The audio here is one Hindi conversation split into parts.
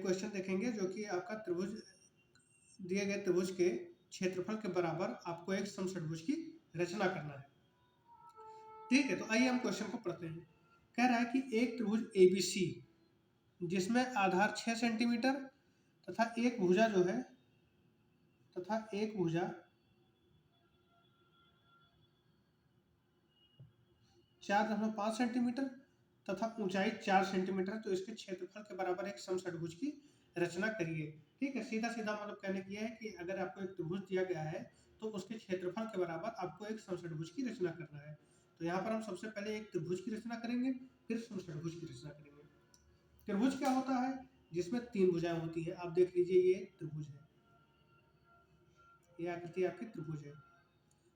क्वेश्चन देखेंगे जो कि आपका त्रिभुज दिए गए त्रिभुज के क्षेत्रफल के बराबर आपको एक समषटभुज की रचना करना है। ठीक है, तो आइए हम क्वेश्चन को पढ़ते हैं। कह रहा है कि एक त्रिभुज ABC जिसमें आधार 6 सेंटीमीटर तथा एक भुजा जो है 4.5 सेंटीमीटर तथा ऊंचाई 4 सेंटीमीटर, तो इसके क्षेत्रफल के बराबर एक समषटभुज की रचना करिए। ठीक है, सीधा सीधा मतलब कहने की है कि अगर आपको एक त्रिभुज दिया गया है तो उसके क्षेत्रफल के बराबर आपको एक समषटभुज की रचना करना है। तो यहाँ पर हम सबसे पहले एक त्रिभुज की रचना करेंगे, फिर समषटभुज की रचना करेंगे। त्रिभुज क्या होता है? जिसमें 3 भुजाएं होती है। आप देख लीजिए, ये त्रिभुज है, ये आकृति आपकी त्रिभुज है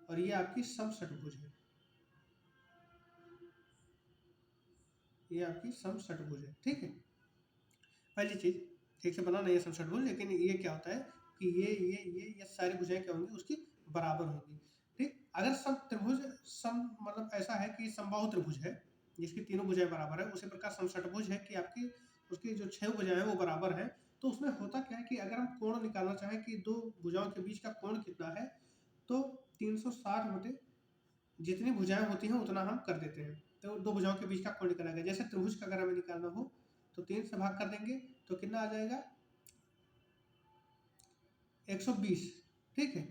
और ये आपकी समषटभुज है, ये आपकी समषटभुज है। ठीक है, पहली चीज ठीक से बनाना ये समषटभुज, लेकिन ये क्या होता है कि ये सारी भुजाएं क्या होंगी, उसकी बराबर होंगी। ठीक, अगर सम त्रिभुज सम मतलब ऐसा है कि समबाहु त्रिभुज है जिसकी तीनों भुजाएं बराबर है, उसी प्रकार समषटभुज है कि आपकी उसकी जो 6 भुजाएं हैं वो बराबर है। तो उसमें होता क्या है कि अगर हम कोण निकालना चाहें कि दो भुजाओं के बीच का कोण कितना है, तो 360 बटे जितनी भुजाएं होती हैं उतना हम कर देते हैं, तो दो भुजाओं के बीच का कोण निकाला गया। जैसे त्रिभुज का अगर हमें निकालना हो तो 3 से भाग कर देंगे तो कितना आ जाएगा, 120। ठीक है,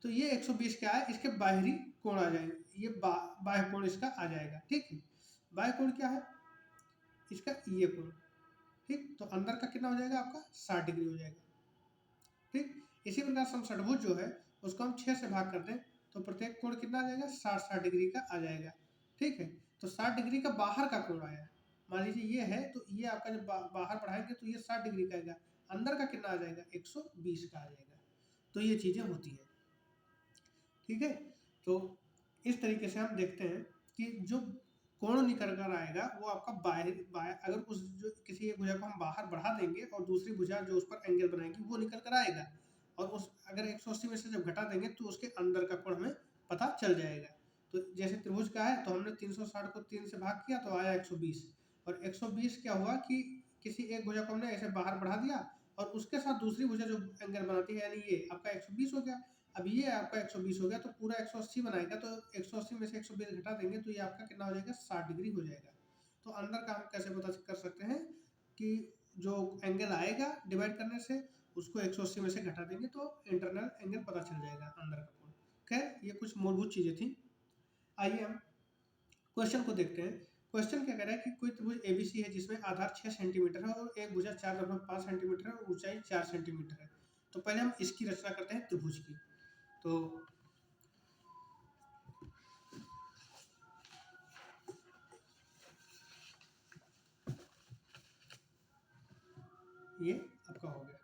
तो ये 120 क्या है, इसके बाहरी कोण आ जाएंगे, ये बाह्य कोण इसका आ जाएगा। ठीक है, बाह्य कोण क्या है इसका, ये कोण। ठीक, तो अंदर का कितना हो जाएगा आपका, 60 डिग्री हो जाएगा। ठीक, इसी प्रकार समषटभुज जो है उसको हम 6 से भाग कर दें तो प्रत्येक कोण कितना आ जाएगा, 60 डिग्री का आ जाएगा। ठीक है, तो 60 डिग्री का बाहर का कोण आया, मान लीजिए ये है, तो ये आपका जब बाहर बढ़ाएंगे तो ये 60 डिग्री का आएगा, अंदर का कितना आ जाएगा, 120 का आ जाएगा। तो ये चीजें होती हैं। ठीक है, तो इस तरीके से हम देखते हैं कि जो कोण निकल कर आएगा वो आपका बाहर अगर उस जो किसी एक भुजा को हम बाहर बढ़ा देंगे और दूसरी भुजा जो उस पर एंगल बनाएगी वो निकल कर आएगा, और उस अगर 180 में से जब घटा देंगे तो उसके अंदर का कोण हमें पता चल जाएगा। तो जैसे त्रिभुज का है तो हमने 360 को 3 से भाग किया तो आया 120, और 120 क्या हुआ कि किसी एक भुजा को हमने ऐसे बाहर बढ़ा दिया और उसके साथ दूसरी भुजा जो एंगल बनाती है, यानी ये आपका 120 हो गया। अब ये आपका 120 हो गया तो पूरा 180 बनाएगा, तो 180 में से 120 घटा देंगे तो ये आपका कितना हो जाएगा, 60 डिग्री हो जाएगा। तो अंदर का हम कैसे पता कर सकते हैं कि जो एंगल आएगा डिवाइड करने से उसको 180 में से घटा देंगे तो इंटरनल एंगल पता चल जाएगा, अंदर का कोण। खैर, ये कुछ मूलभूत चीजें थी। आइए हम क्वेश्चन को देखते हैं। क्वेश्चन क्या कह रहा है कि कोई त्रिभुज ABC है जिसमें आधार 6 सेंटीमीटर है और एक भुजा 4.5 सेंटीमीटर है और ऊंचाई 4 सेंटीमीटर है। तो पहले हम इसकी रचना करते हैं त्रिभुज की। तो ये आपका हो गया,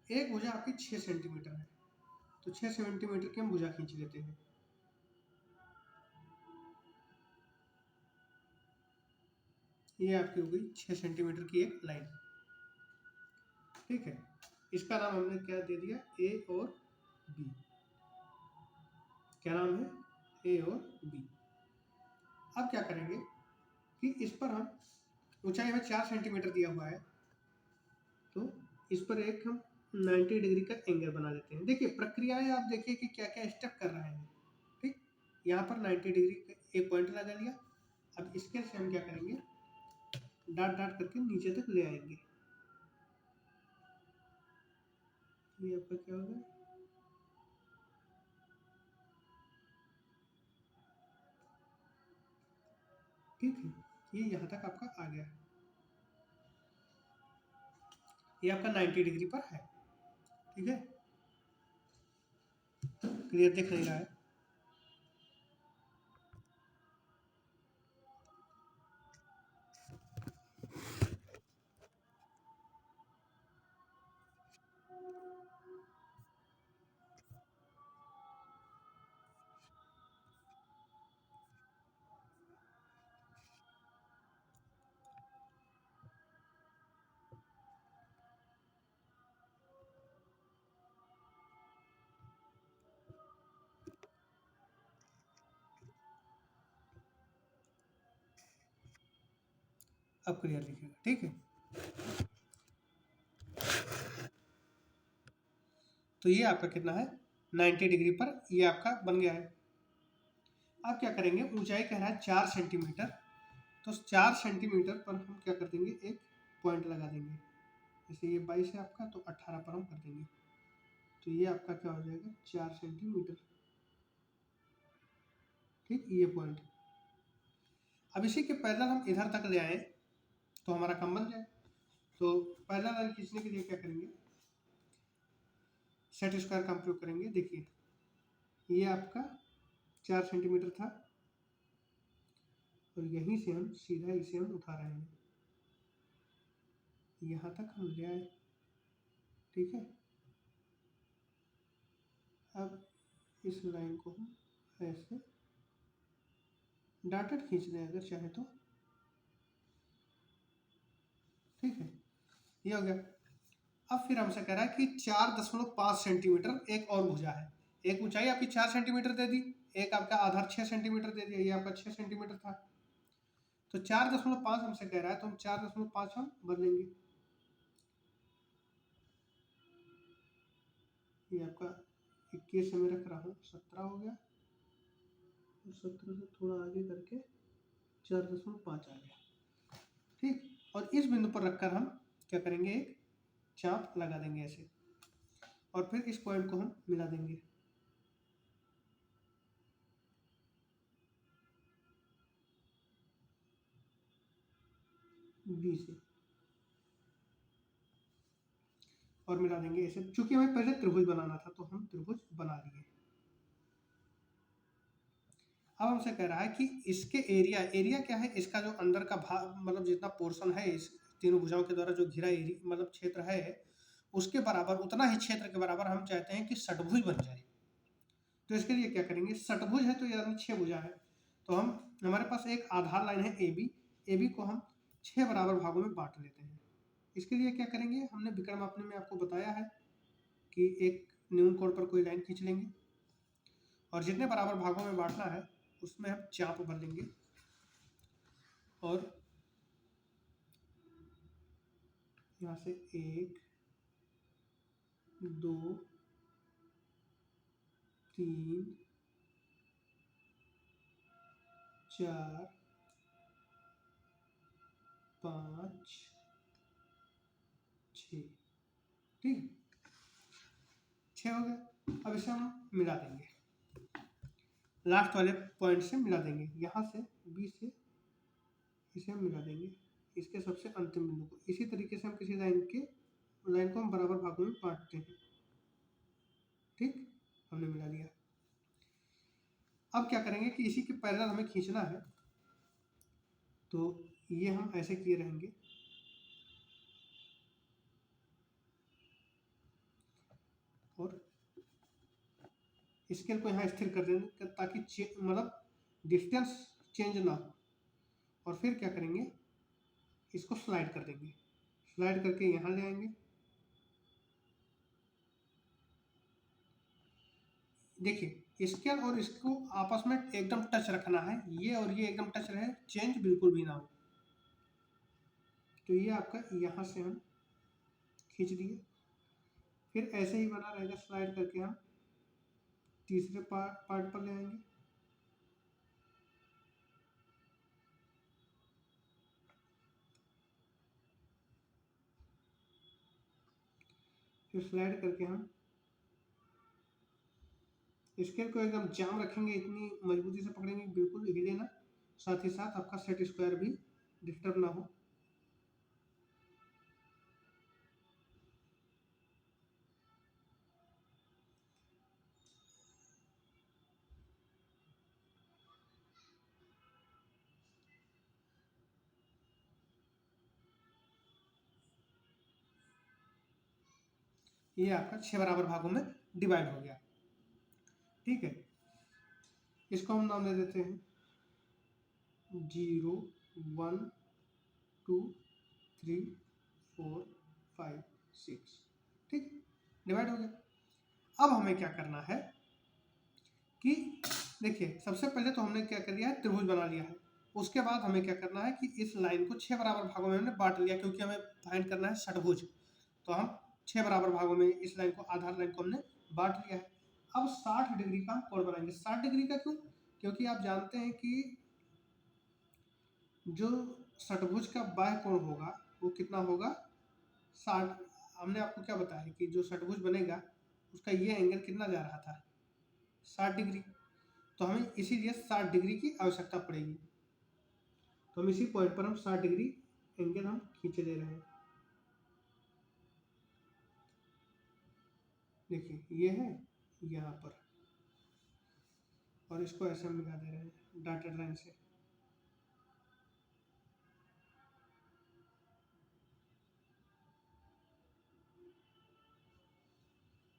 एक भुजा आपकी 6 सेंटीमीटर है, तो 6 सेंटीमीटर की हम भुजा खींच लेते हैं। ये आपकी हो गई 6 सेंटीमीटर की एक लाइन। ठीक है, इसका नाम हमने क्या दे दिया, ए और बी। क्या नाम है, ए और बी। अब क्या करेंगे कि इस पर हम ऊंचाई हमें 4 सेंटीमीटर दिया हुआ है, तो इस पर एक हम 90 डिग्री का एंगल बना देते हैं। देखिए प्रक्रियाएं आप देखिए कि क्या क्या स्टेप कर रहे हैं। ठीक, यहाँ पर 90 डिग्री का एक पॉइंट लगा लिया। अब इसके से हम क्या करेंगे, डाट डाट करके नीचे तक ले आएंगे। ये आपका क्या होगा, ठीक है, ये यहाँ तक आपका आ गया, ये आपका 90 डिग्री पर है। ठीक है, क्लियर दिख नहीं रहा है। अब क्लियर लिखिएगा, ठीक है। तो ये आपका कितना है 90 डिग्री पर ये आपका बन गया है। अब क्या करेंगे, ऊंचाई कह रहा है 4 सेंटीमीटर, तो 4 सेंटीमीटर पर हम क्या कर देंगे, एक पॉइंट लगा देंगे। जैसे ये 22 है आपका, तो 18 पर हम कर देंगे, तो ये आपका क्या हो जाएगा 4 सेंटीमीटर, ठीक, ये पॉइंट। अब इसी के पैरेलल हम इधर तक ले आए तो हमारा काम बन जाए। तो पैरेलल लाइन खींचने के लिए क्या करेंगे, सेट स्क्वायर का प्रयोग करेंगे। देखिए ये आपका 4 सेंटीमीटर था और यहीं से हम सीधा इसे हम उठा रहे हैं, यहाँ तक हम ले आए, ठीक है। अब इस लाइन को हम ऐसे डॉटेड खींच दें अगर चाहे तो, ठीक है, ये हो गया। अब फिर हमसे कह रहा है कि 4.5 सेंटीमीटर एक और भुजा है। एक ऊंचाई आपकी 4 सेंटीमीटर दे दी, एक आपका आधार 6 सेंटीमीटर दे दिया, ये आपका 6 सेंटीमीटर था। तो 4.5 हमसे कह रहा है, तो हम 4.5 हम बदलेंगे, ये आपका 21 में रख रहा हूँ, 17 हो गया, और 17 से थोड़ा आगे करके 4.5 आ गया, ठीक। और इस बिंदु पर रखकर हम क्या करेंगे, एक चाप लगा देंगे ऐसे, और फिर इस पॉइंट को हम मिला देंगे, बी से, और मिला देंगे ऐसे। चूंकि हमें पहले त्रिभुज बनाना था तो हम त्रिभुज बना लिए। अब हमसे कह रहा है कि इसके एरिया क्या है, इसका जो अंदर का भाग मतलब जितना पोर्शन है इस तीनों भुजाओं के द्वारा जो घिरा एरिया मतलब क्षेत्र है, उसके बराबर, उतना ही क्षेत्र के बराबर हम चाहते हैं कि षटभुज बन जाए। तो इसके लिए क्या करेंगे, षटभुज है तो यानी 6 भुजा है, तो हम हमारे पास एक आधार लाइन है ए बी को हम 6 बराबर भागों में बांट लेते हैं। इसके लिए क्या करेंगे, हमने विकर्ण मापने में आपको बताया है कि एक न्यून कोण पर कोई लाइन खींच लेंगे और जितने बराबर भागों में बांटना है उसमें हम चाप भर लेंगे, और यहाँ से 1 2 3 4 5 6, ठीक, 6 हो गया। अब इसे हम मिला देंगे, लास्ट वाले पॉइंट से मिला देंगे, यहाँ से बी से इसे हम मिला देंगे इसके सबसे अंतिम बिंदु को। इसी तरीके से हम किसी लाइन को हम बराबर भागों में बांटते हैं, ठीक, हमने मिला दिया। अब क्या करेंगे कि इसी के पैरेलल हमें खींचना है, तो ये हम ऐसे किए रहेंगे, और स्केल को यहाँ स्थिर कर देंगे ताकि मतलब डिस्टेंस चेंज ना हो। और फिर क्या करेंगे, इसको स्लाइड कर देंगे, स्लाइड करके यहाँ ले आएंगे। देखिए स्केल और इसको आपस में एकदम टच रखना है, ये और ये एकदम टच रहे, चेंज बिल्कुल भी ना हो। तो ये आपका यहाँ से हम खींच दिए, फिर ऐसे ही बना रहेगा, स्लाइड करके हम तीसरे पार्ट पर ले आएंगे, फिर स्लाइड करके हम स्केल को एकदम जाम रखेंगे, इतनी मजबूती से पकड़ेंगे बिल्कुल हिले ना, साथ ही साथ आपका सेट स्क्वायर भी डिस्टर्ब ना हो। ये आपका 6 बराबर भागों में डिवाइड हो गया, ठीक है। इसको हम नाम दे देते हैं 0 1 2 3 4 5 6, ठीक, डिवाइड हो गया। अब हमें क्या करना है कि देखिए सबसे पहले तो हमने क्या कर लिया है, त्रिभुज बना लिया है। उसके बाद हमें क्या करना है कि इस लाइन को 6 बराबर भागों में हमने बांट लिया, क्योंकि हमें फाइंड करना है षटभुज। तो हम 6 बराबर भागों में इस लाइन को, आधार लाइन को हमने बांट लिया है। अब 60 डिग्री का हम कोण बनाएंगे। 60 डिग्री का क्यों? क्योंकि आप जानते हैं कि जो षटभुज का बाह्य कोण होगा वो कितना होगा, 60। हमने आपको क्या बताया कि जो षटभुज बनेगा उसका ये एंगल कितना जा रहा था, 60 डिग्री। तो हमें इसीलिए 60 डिग्री की आवश्यकता पड़ेगी। तो हम इसी पॉइंट पर हम 60 डिग्री एंगल हम खींचे दे रहे हैं। देखिए ये है यहाँ पर, और इसको ऐसे हम मिला दे रहे हैं डॉटेड लाइन से।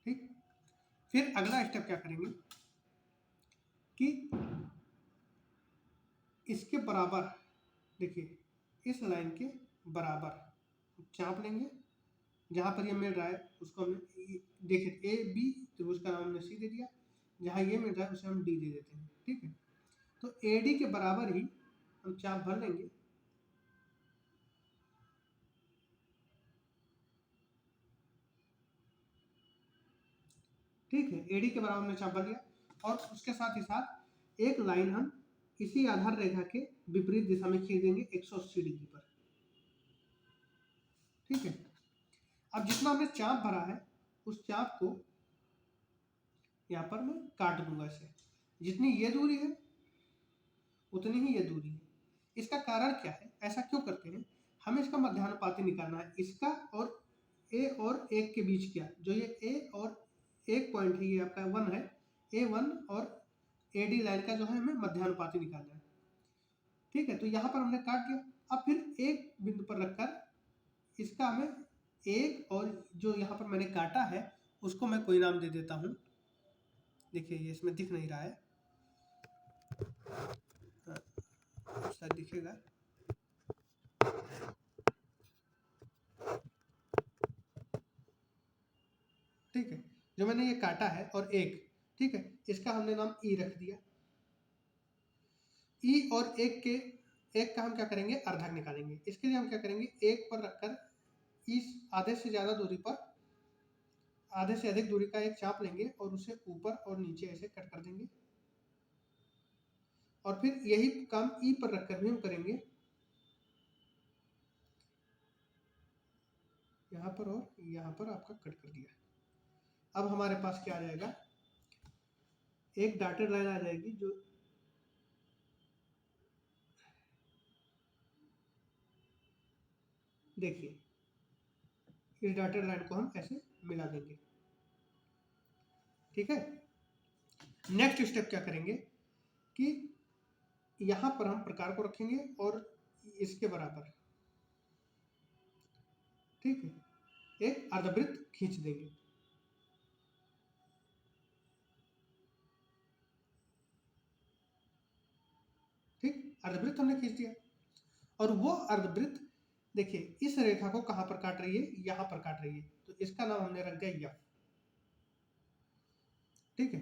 ठीक, फिर अगला स्टेप क्या करेंगे कि इसके बराबर, देखिए इस लाइन के बराबर चाप लेंगे, जहाँ पर ये मिल रहा है उसको हमने, देखिए ए बी त्रिभुज का नाम हमने सी दे दिया, जहाँ ये मिल रहा है उसे हम डी दे देते हैं। ठीक है, तो ए डी के बराबर ही हम चाप भर लेंगे। ठीक है, एडी के बराबर में चाप भर लिया, और उसके साथ ही साथ एक लाइन हम इसी आधार रेखा के विपरीत दिशा में खींच देंगे 180 डिग्री पर। ठीक है, अब जितना हमने चाप भरा है उस चाप को यहाँ पर मैं काट दूंगा ऐसे, जितनी ये दूरी है उतनी ही ये दूरी है। इसका कारण क्या है, ऐसा क्यों करते हैं, हमें इसका मध्यानुपाती निकालना है, इसका और ए और एक के बीच क्या, जो ये ए और एक पॉइंट है ये आपका 1 है, A1 और AD लाइन का जो है हमें मध्यानुपाती निकालना है। ठीक है, तो यहाँ पर हमने काट दिया। अब फिर एक बिंदु पर रखकर इसका हमें एक, और जो यहाँ पर मैंने काटा है उसको मैं कोई नाम दे देता हूँ। देखिए ये इसमें दिख नहीं रहा है, शायद दिखेगा। ठीक है, जो मैंने ये काटा है और एक, ठीक है, इसका हमने नाम ई रख दिया। ई और एक का हम क्या करेंगे, अर्धक निकालेंगे। इसके लिए हम क्या करेंगे, एक पर रखकर इस आधे से ज़्यादा दूरी पर, आधे से अधिक दूरी का एक चाप लेंगे और उसे ऊपर और नीचे ऐसे कट कर देंगे, और फिर यही काम ई पर रखकर भी हम करेंगे, यहाँ पर और यहाँ पर आपका कट कर दिया। अब हमारे पास क्या आ जाएगा, एक डॉटेड लाइन आ जाएगी, जो देखिए इस डॉटेड लाइन को हम ऐसे मिला देंगे। ठीक है, नेक्स्ट स्टेप क्या करेंगे कि यहाँ पर हम प्रकार को रखेंगे और इसके बराबर, ठीक है, एक अर्धवृत्त खींच देंगे। ठीक, अर्धवृत्त हमने खींच दिया, और वो अर्धवृत्त देखिए इस रेखा को कहाँ पर काट रही है, यहाँ पर काट रही है, तो इसका नाम हमने रख दिया एफ। ठीक है,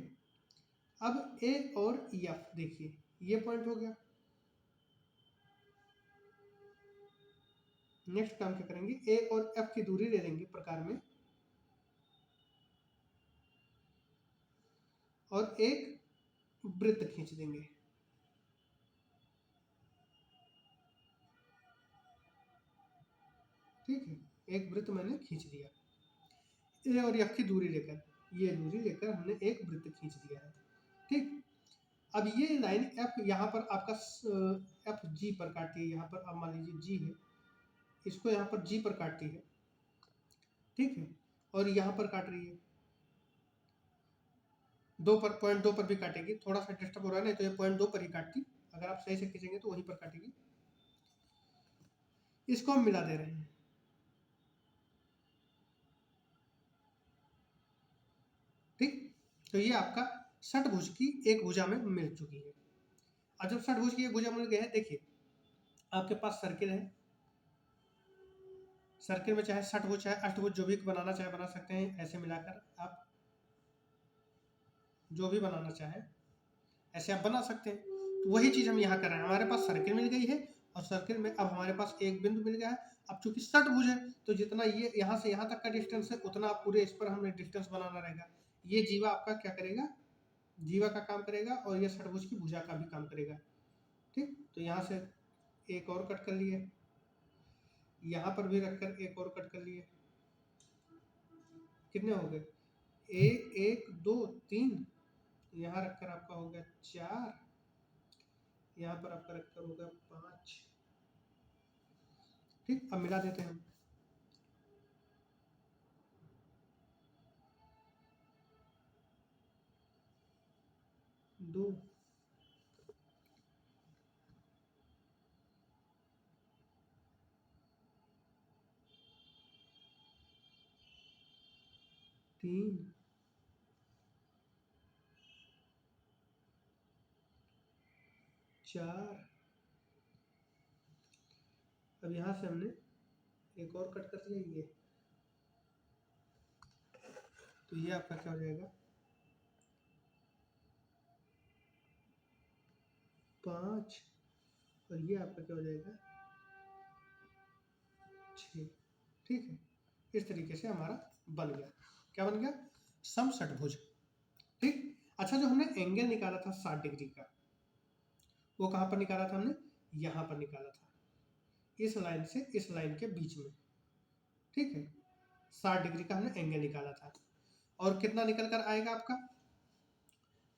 अब ए और एफ, देखिए ये पॉइंट हो गया। नेक्स्ट काम क्या करेंगे, ए और एफ की दूरी ले लेंगे प्रकार में, और एक वृत्त खींच देंगे। ठीक है, एक वृत्त मैंने खींच दिया, ए और एफ की दूरी लेकर, ये दूरी लेकर हमने एक वृत्त खींच दिया है। ठीक, अब ये लाइन एफ यहाँ पर आपका एफ जी पर काटती है, यहाँ पर अब मान लीजिए जी है, इसको यहाँ पर जी पर काटती है। ठीक है, और यहाँ पर काट रही है, दो पर, पॉइंट 2 पर भी काटेगी। थोड़ा सा डिस्टर्ब हो रहा है, नहीं तो ये पॉइंट 2 पर ही काटती, अगर आप सही से खींचेंगे तो वहीं पर काटेगी। इसको हम मिला दे रहे हैं। ठीक, तो ये आपका षटभुज की एक भुजा में मिल चुकी है। अब जब षटभुज की एक भुजा मिल गई है, देखिए आपके पास सर्किल है, सर्किल में चाहे षटभुज चाहे अष्टभुज जो भी बनाना चाहे बना सकते हैं, ऐसे मिलाकर आप जो भी बनाना चाहे ऐसे आप बना सकते हैं। तो वही चीज़ हम यहाँ कर रहे हैं, हमारे पास सर्किल मिल गई है और सर्किल में अब हमारे पास एक बिंदु मिल गया है। अब चूंकि षटभुज है तो जितना ये यहाँ से यहाँ तक का डिस्टेंस है उतना पूरे इस पर हमें डिस्टेंस बनाना रहेगा। ये जीवा आपका क्या करेगा, जीवा का काम करेगा और ये षटभुज की भुजा का भी काम करेगा। ठीक, तो यहाँ से एक और कट कर लिए, यहाँ पर भी रखकर एक और कट कर लिए। कितने हो गए, एक एक दो तीन, यहाँ रखकर आपका हो गया 4, यहाँ पर आपका रखकर होगा 5। ठीक, अब मिला देते हैं हम। 2 3 4। अब यहाँ से हमने एक और कट कर लिया, ये तो ये आपका क्या हो जाएगा 5 और ये आपका क्या हो जाएगा 6। ठीक है, इस तरीके से हमारा बन गया, क्या बन गया, समषटभुज। ठीक, अच्छा जो हमने एंगल निकाला था 60 डिग्री का, वो कहाँ पर निकाला था हमने, यहाँ पर निकाला था, इस लाइन से इस लाइन के बीच में। ठीक है, 60 डिग्री का हमने एंगल निकाला था और कितना निकल कर आएगा आपका,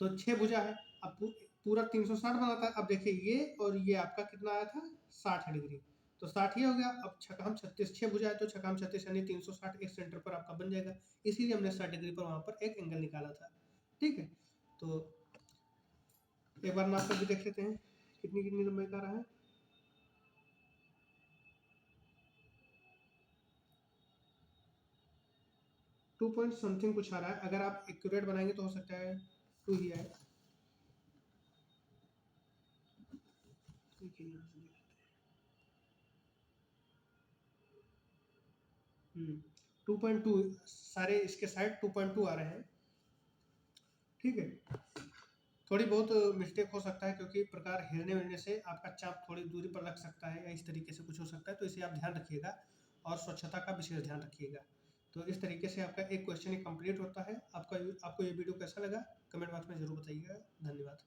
तो 6 भुजा है, अब पूरा 360 बनाता है। अब देखिए ये और ये आपका कितना आया था 60 डिग्री, तो 60 ही हो गया। अब छकाम 36, 6 भुजा है तो छकाम 36 यानी 360 एक सेंटर पर आपका बन जाएगा, इसीलिए हमने 60 डिग्री पर वहां पर एक एंगल निकाला था। ठीक है, तो एक बार नाप कर भी देख लेते हैं कितनी कितनी लंबाई का रहा है। 2 पॉइंट समथिंग कुछ आ रहा है, अगर आप एक्यूरेट बनाएंगे तो हो सकता है 2 ही आए। 2.2 सारे इसके साइड 2.2 आ रहे हैं। ठीक है, थोड़ी बहुत मिस्टेक हो सकता है क्योंकि प्रकार हिलने मिलने से आपका चाप थोड़ी दूरी पर लग सकता है या इस तरीके से कुछ हो सकता है, तो इसे आप ध्यान रखिएगा और स्वच्छता का विशेष ध्यान रखिएगा। तो इस तरीके से आपका एक क्वेश्चन ही कंप्लीट होता है। आपको ये वीडियो कैसा लगा कमेंट बॉक्स में ज़रूर बताइएगा। धन्यवाद।